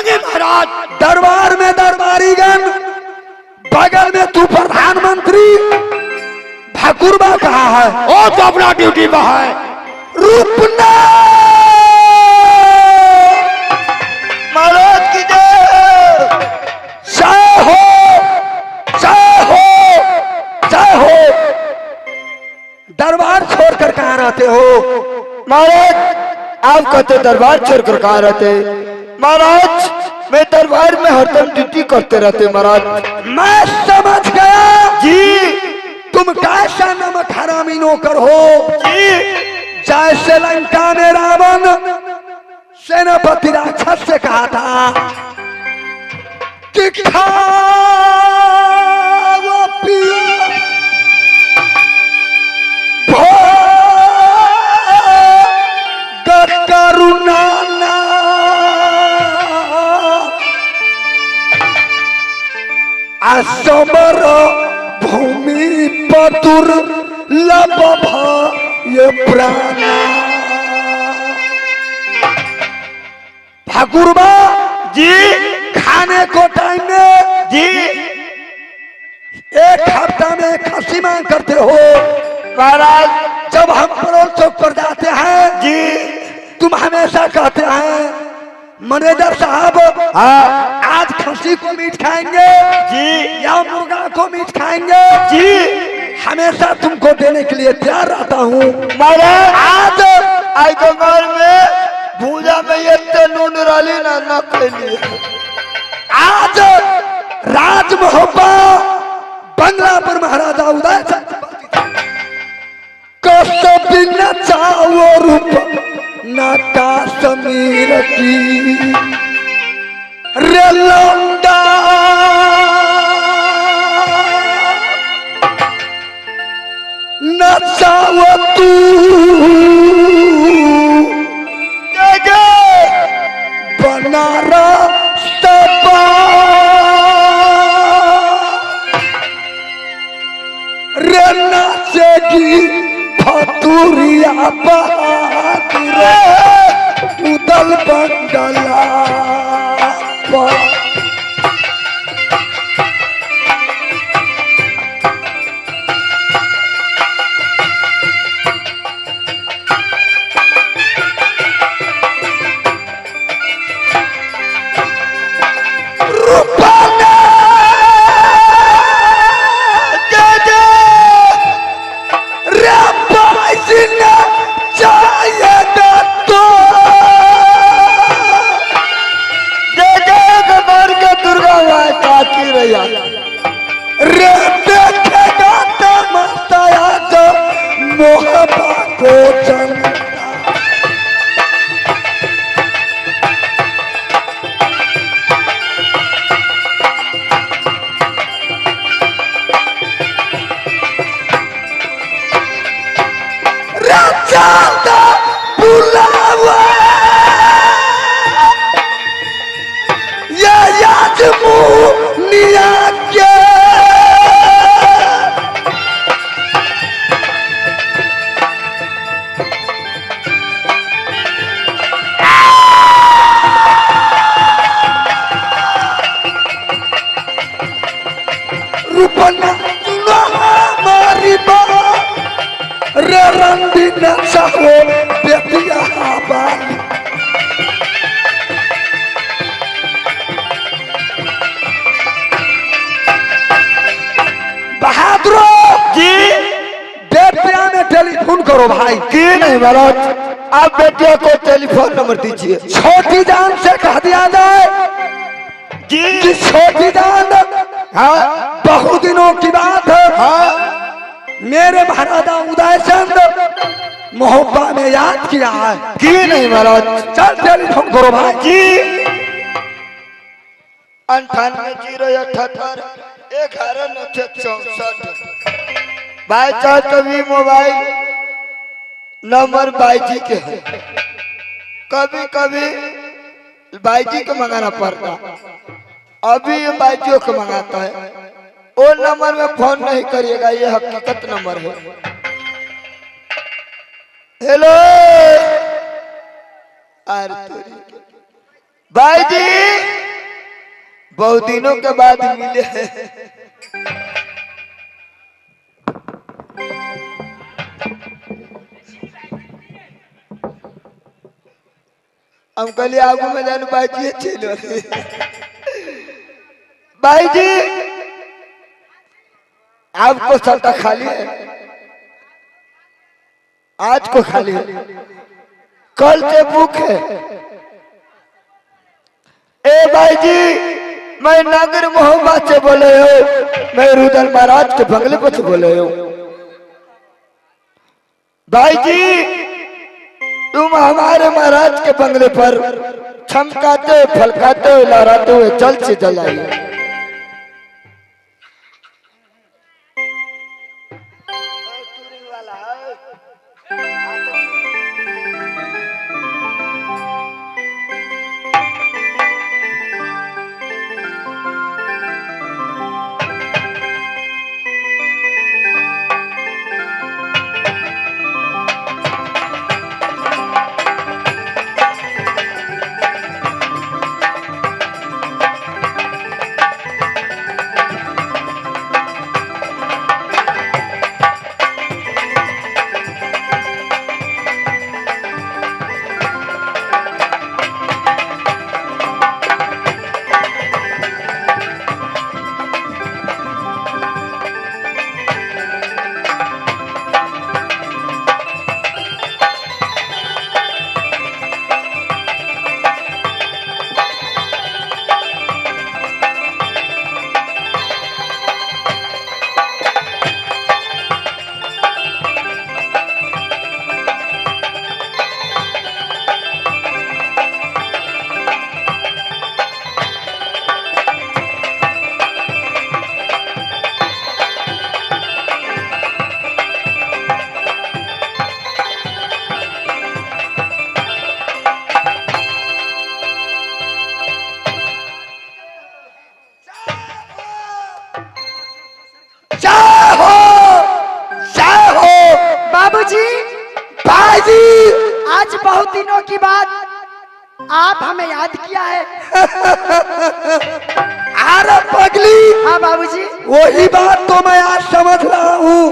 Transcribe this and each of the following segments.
आगे महाराज। दरबार में दरबारीगण, बगल में तू प्रधानमंत्री, ठाकुरबा कहाँ है? ओ तो अपना ड्यूटी पर है। रूपना महाराज की जय। जय हो, जय हो, जय हो। दरबार छोड़कर कहाँ रहते हो? महाराज आप कहते दरबार छोड़कर कहाँ रहते? महाराज मैं दरबार में हरदम ड्यूटी करते रहते महाराज। मैं समझ गया जी तुम कैसा नमक हरामी नौकर हो। जी। जैसे लंका में रावण सेनापति राक्षस से कहा था कि खाओ पियो भोग करुणा ना, असमर भूमि पतुर लभ ये प्राणा। ठाकुरबा जी खाने को टाइम में जी। एक हफ्ता में खसी मांग करते हो महाराज। जब हम परोल चौक पर जाते हैं जी तुम हमेशा कहते हैं मैनेजर साहब हाँ आज खसी को मीट खाएंगे जी या मुर्गा को मीट खाएंगे। जी हमेशा तुमको देने के लिए तैयार रहता हूँ। महाराज आज कमर में भूजा में ये नून डाली ना न कैली। आज राज मोहब्बा बंगला पर महाराजा उदय कभी न चाहो रूप नाटा समीर की रे लौंडा न चाहो तू बना रहा रे नाचेगी फतुरिया बहादुर उदल बंगला रे देखेगा तमाशाया जब मोहब्बा को जनता। रे चांदा बुलावा ये याद मुनिया के रूपना सुना हमारी बात रे रंदी न चाहो बेटिया बाली। बहादुर जी बेटिया में टेलीफोन करो भाई। की नहीं महाराज आप बेटिया को टेलीफोन नंबर दीजिए। छोटी जान से कह दिया जाए जी कि छोटी जान हाँ बहुत दिनों की बात है। हाँ मेरे महाराजा उदय चंद मोहब्बा में याद किया है। की नहीं महाराज। चल टेलीफोन करो भाई। जी 98 078 11 64। भाई चाहे कभी मोबाइल नंबर बाई जी के है, कभी कभी बाई जी को मंगाना पड़ता, अभी ये बाई जी को मंगाता है। वो नंबर में फोन नहीं करिएगा, ये हकीकत नंबर है। हेलो अरे भाई जी बहुत दिनों के बाद मिले हैं। हम कल आगू में जानू भाई जी चलो भाई जी आपको सट्टा खाली है, आज को खाली है, कल से बुक है। ए भाई जी मैं नागर मोहम्मद से बोले हो, मैं रुदल महाराज के बंगले पर से बोले हो। भाई जी तुम हमारे महाराज के बंगले पर चमकाते फलकाते हुए लहराते हुए जल्द से जल्द आइए। आज बहुत दिनों की बाद आप हमें याद किया है। अरे पगली, हाँ बाबूजी, वही बात तो मैं आज समझ रहा हूँ।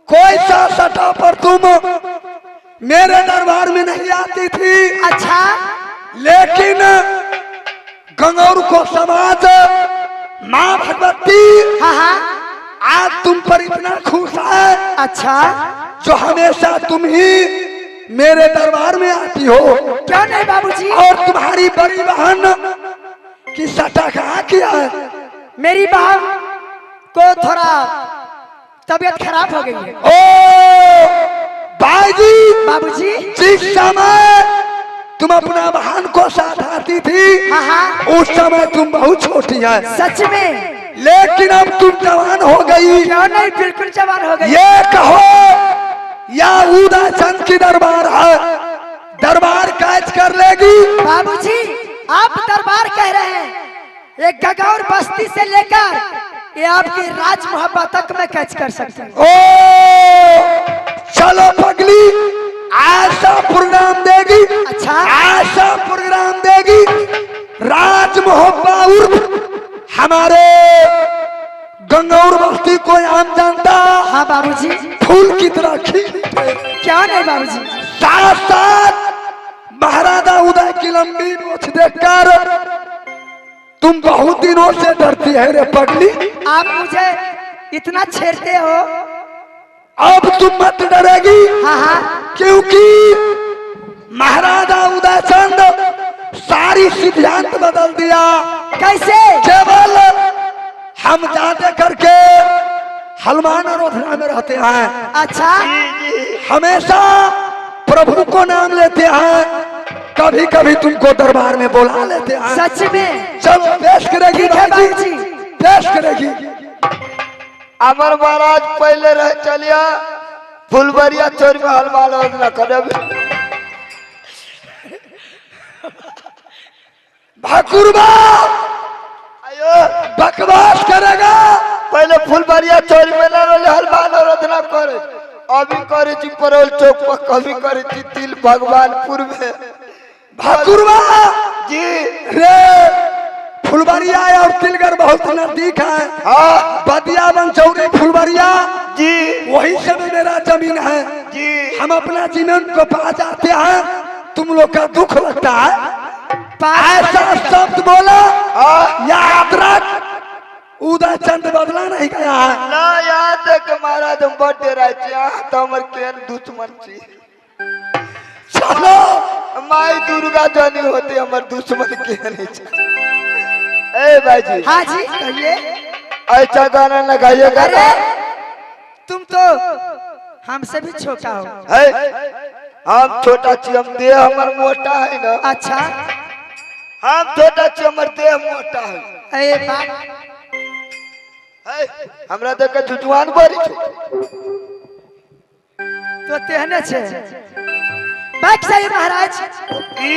कोई सा सटा पर तुम मेरे दरबार में नहीं आती थी। अच्छा, लेकिन गंगौर को समाज माँ भगवती हाँ हाँ, आज तुम पर इतना खुश है। अच्छा, जो हमेशा तुम ही मेरे दरबार में आती हो। क्यों नहीं बाबूजी? और तुम्हारी बड़ी बहन की सटा कहाँ किया है? मेरी बहन को थोड़ा तबीयत खराब हो गई है। ओ भाई जी, बाबूजी, जिस समय तुम अपना बहन को साथ आती थी, हाँ हाँ, उस समय तुम बहुत छोटी है। सच में? लेकिन अब तुम जवान हो गई। क्यों नहीं, बिल्कुल जवान हो गई। ये कहो या उदय चंद की दरबार है, दरबार कैच कर लेगी। बाबूजी, आप दरबार कह रहे हैं, एक गगौर बस्ती से लेकर ये आपकी राज मोहब्बत तक में कैच कर सकते हैं। ओ चलो पगली, ऐसा प्रोग्राम देगी। अच्छा, ऐसा प्रोग्राम देगी, राज मोहब्बत उर्फ हमारे गंगौर बस्ती को आम जानता। हाँ बाबूजी, फूल की तरह खिली। क्या नहीं बाबूजी? साथ साथ महाराजा उदय की लंबी मूछ देखकर तुम बहुत दिनों से डरती है रे पगली। आप मुझे इतना छेड़ते हो। अब तुम मत डरेगी। हाँ हाँ, क्योंकि महाराजा उदय चंद सारी सिद्धांत बदल दिया। कैसे? केवल हम जाते करके हनुमान आराधना में रहते हैं। अच्छा, हमेशा प्रभु को नाम लेते हैं, कभी कभी तुमको दरबार में बुला लेते हैं। सच में? चलो पेश करेगी ठीक है भाई जी, बाबूजी। पेश करेगी। अमर महाराज पहले रह चलिया फुलबरिया चोरी में हलवाल न करे। भाकुरबा आयो बकवास करेगा। पहले फुलबरिया चोरी में न रहे हलवाल न करे, अभी करे जी परोल चौक पर, कभी करे जी तिल भगवानपुर में। भाकुरबा जी रे फुलवरिया और तिलगर बहुत नजदीक है। हाँ बदिया बनचौरी फुलवरिया जी वही से में मेरा जमीन है जी। हम अपना जमीन को पा जाते हैं। तुम लोग का दुख लगता है ऐसा शब्द बोला हाँ याद रख उदय चंद बदला नहीं गया है। ना याद तक महाराज हम बड़े राजा तो हमर केन दुश्मन छी। चलो माई दुर्गा जानी होते हमर दुश्मन केन है। ए भाई जी हाँ जी कहिए। ऐसा गाना लगाइएगा अरे तुम तो हमसे भी छोटा हो। हम छोटा छी हम देह हमर मोटा है ना। अच्छा हम छोटा छी हमर देह मोटा है। ए बात हमरा देख के जुजुआन बड़ी छो। तो तेहने छे बैठ जाइए महाराज। ई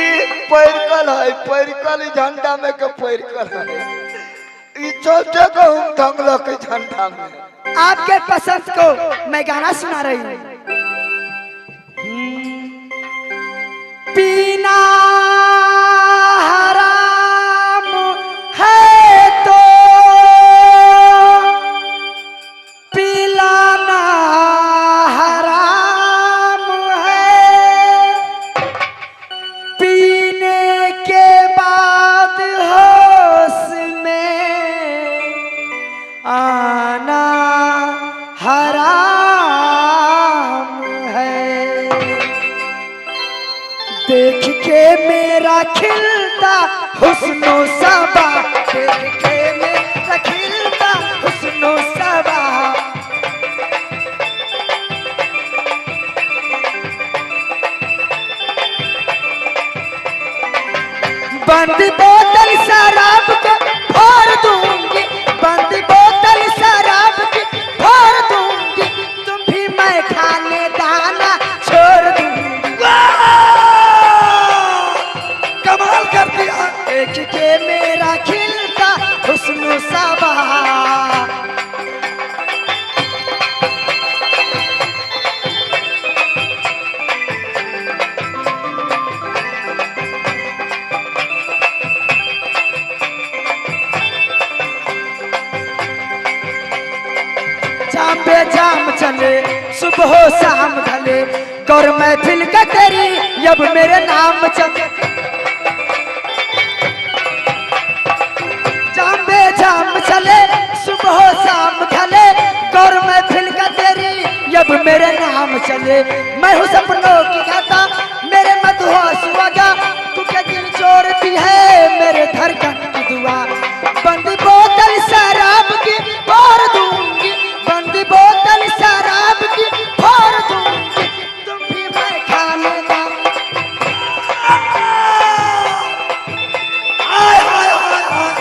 पैरकल है पैरकल झंडा में के पैरकल है। ई छोटे को हम दंगल के झंडा में। आपके पसंद को मैं गाना सुना रही हूँ। पीना हराम है तो पिलाना हराम है। पीने के बाद होश में आना हराम है। देख के मेरा खिलता हुस्नो सबा देख के मेरा खिलता हुस्नो सबा। बंद बोतल शराब के फोड़ दूंगी। बंद बोतल शराब की फोड़ दूंगी। तुम भी मैं खाने दाना छोड़ दूंगी। कमाल कर दिया। देख के मेरा खिलता हुस्नो सबा। जाम पे जाम चले सुबह शाम ढले गौर महफिल का तेरी अब मेरे नाम चले। जाम पे जाम चले सुबह शाम ढले गौर महफिल का तेरी अब मेरे नाम चले। मैं हूँ सपनों की गाता मेरे मधुआस वगा तू क्या दिल जोड़ती है मेरे धड़कन की दुआ। बंद बोतल शराब की फोड़ दूंगी। बंद बोतल शराब की फोड़ दूंगी। तुम भी मैं खाने दा। आय, आय, आय, आय।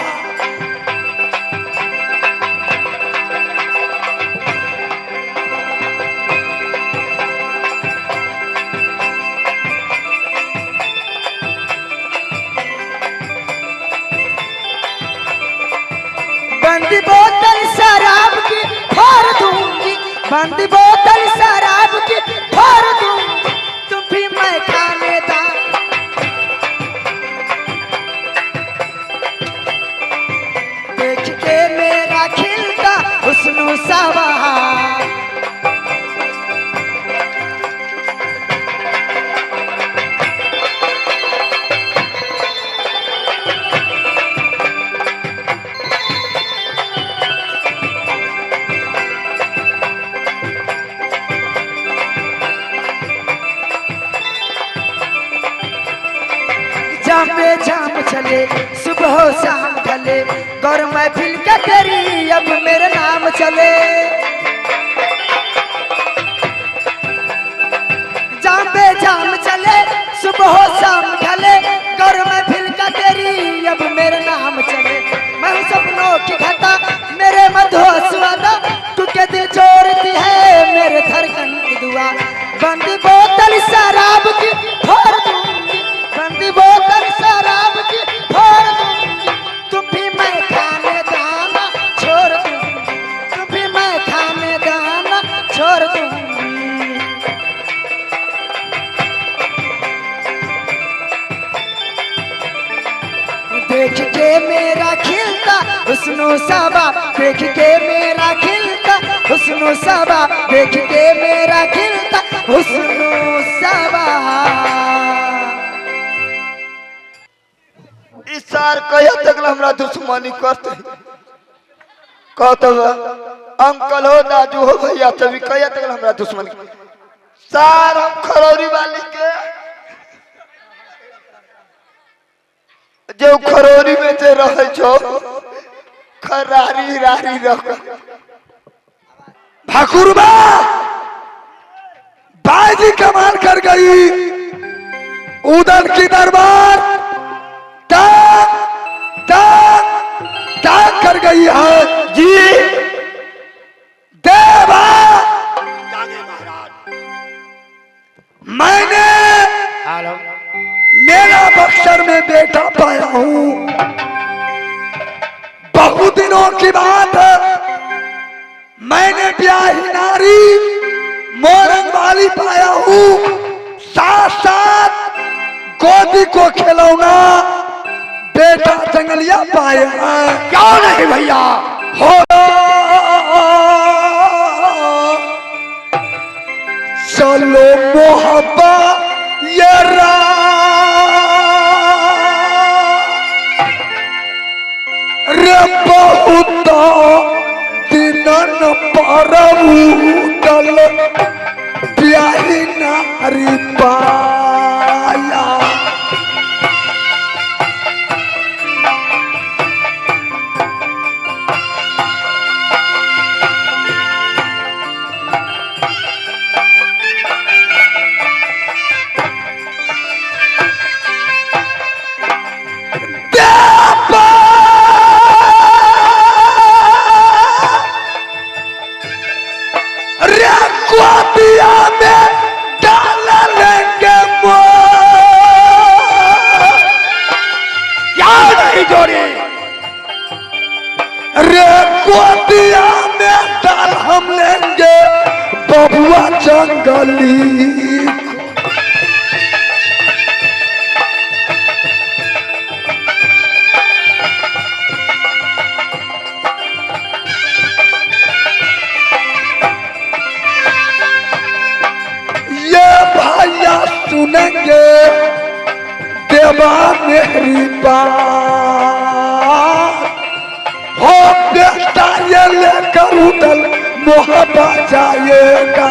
बंद बोतल शराब की फोड़ दूंगी। बंद बोतल शराब की फोड़ दूंगी। तुम भी मैं खाने दा। देख के मेरा खिलता हुस्नो सबा। जाम पे जाम चले सुबह शाम ढले गौर महफिल का तेरी अब मेरे नाम चले। जाम पे जाम चले सुबह शाम ढले गौर महफिल का तेरी अब मेरे नाम चले। मैं हूँ सपनों की घटा मेरे मधुआस वादा तू के दिल जोड़ती है मेरे धड़कन की दुआ। बंद बोतल शराब की फोड़ दूंगी। बंद बोतल शराब की फोड़ दूंगी। तुम भी मैं खाने दाना छोड़ दूंगी। तुम भी मैं खाने दाना छोड़ दूंगी। देख के मेरा खिल खिलता, हुस्नो सबा देख के मेरा खिलता, हुस्नो सबा देख के मेरा खिलता, हुस्नो सबा। इशार कया तक हमरा दुश्मनी करते कहते अंकल हो दादू हो भैया तभी कया तक हमरा दुश्मनी सार हम खरौरी वाली के जो खरौरी में से रहे छो खरारी रारी रख भाकुरबा बाजी कमाल कर गई। उधर की दरबार टांग टांग टांग कर गई है जी। देवा मैंने मेरा बक्सर में बेटा पाया हूँ। बहुत दिनों की बात है, मैंने ब्याही नारी मोरंग वाली पाया हूँ। साथ साथ गोदी को खिलौना बेटा जंगलिया पाए हैं। क्यों नहीं भैया? हो चलो मोहब्बा ये रे बहुत दिनन परउटल ब्याही नारी पाया। हम लेंगे बबुआ जंगली। ये भैया सुनेंगे देवा मेरी बात हो बेटा ये लेकर उधर मोहब्बत जाएगा।